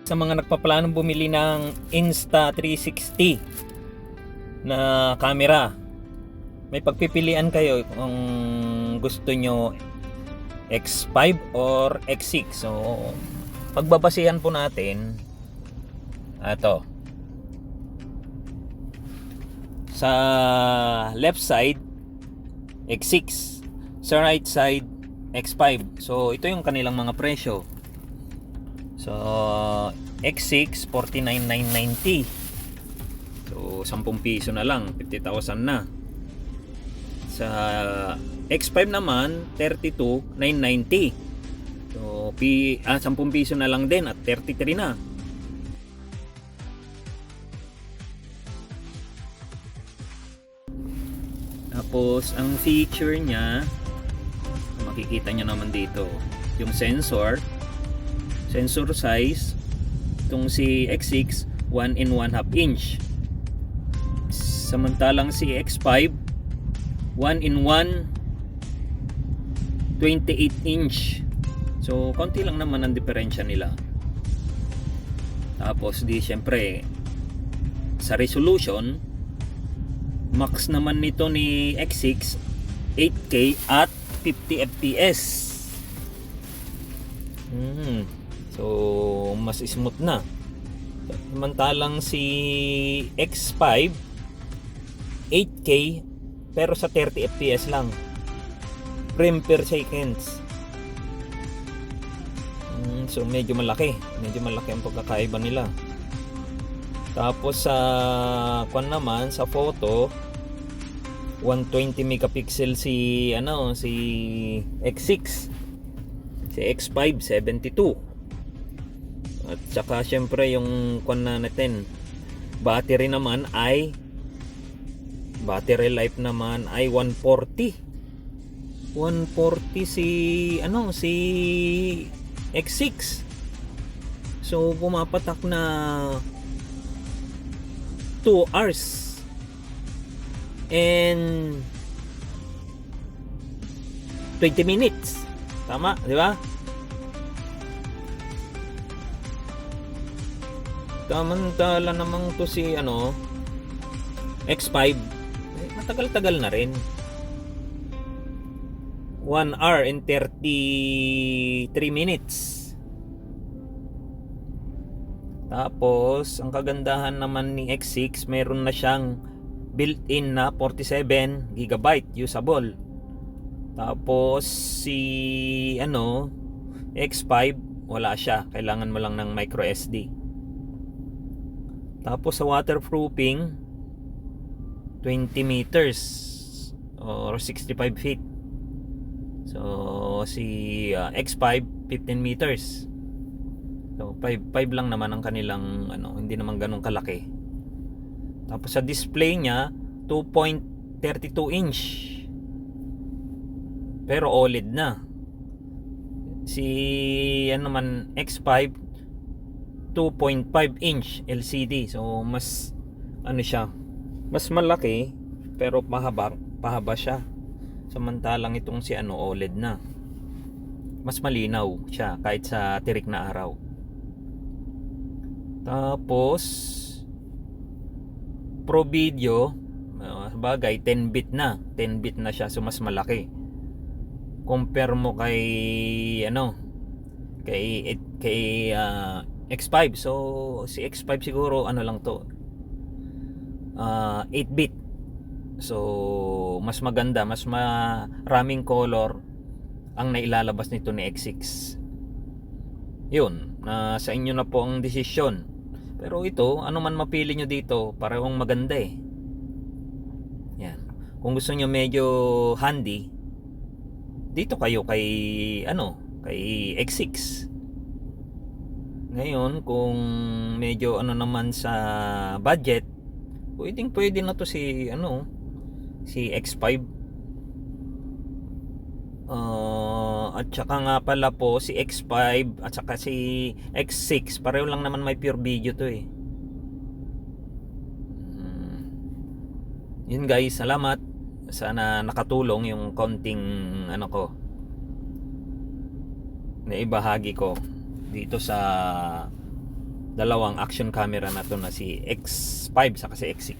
Sa mga nagpaplanong bumili ng Insta360 na camera, may pagpipilian kayo kung gusto nyo X5 or X6. So pagbabasihan po natin ito sa left side X6, sa right side X5. So ito yung kanilang mga presyo. So X6 49,990. So 10 piso na lang, 50,000 na. Sa X5 naman 32,990. So 10 piso na lang din at 33 na. Tapos ang feature niya, makikita nyo naman dito yung sensor size. Itong si X6 1 in 1/2 inch, samantalang si X5 1 in 1 28 inch. So konti lang naman ang diferensya nila. Tapos di syempre sa resolution, max naman nito ni X6 8K at 50 fps. So mas smooth na. Samantalang si X5 8K pero sa 30 fps lang, frame per seconds. So medyo malaki ang pagkakaiba nila. Tapos sa naman sa photo, 120 megapixel si X6, si X5 72. At saka syempre yung natin, battery life naman ay 140 si X6. So pumapatak na 2 hours and 20 minutes. Tama, di ba? Tamantala namang to si X5, matagal-tagal na rin. 1 hour and 33 minutes. Tapos ang kagandahan naman ni X6, meron na siyang built-in na 47 GB usable. Tapos si X5 wala siya, kailangan mo lang ng micro SD. Tapos sa waterproofing 20 meters or 65 feet. So si X5 15 meters. So 5 lang naman ang kanilang hindi naman ganun kalaki. Tapos sa display niya 2.32 inch. Pero OLED na. Si naman X5 2.5 inch LCD. So mas siya, mas malaki pero pahaba siya. Samantalang itong si OLED na. Mas malinaw siya kahit sa tirik na araw. Tapos Pro Video, bagay 10-bit na siya, so mas malaki. Compare mo kay X5. So si X5 siguro lang to 8-bit. So mas maganda, mas maraming color ang nailalabas nito ni X6. Yun, sa inyo na po ang desisyon. Pero ito, ano man mapili nyo dito, parehong maganda eh. Yan. Kung gusto nyo medyo handy, dito kayo kay X6. Ngayon, kung medyo naman sa budget, pwede na to si X5. At saka nga pala po si X5 at saka si X6, pareho lang naman may pure video to eh. Yun guys, salamat. Sana nakatulong yung konting ko na ibahagi ko dito sa dalawang action camera na to na si X5 saka si X6.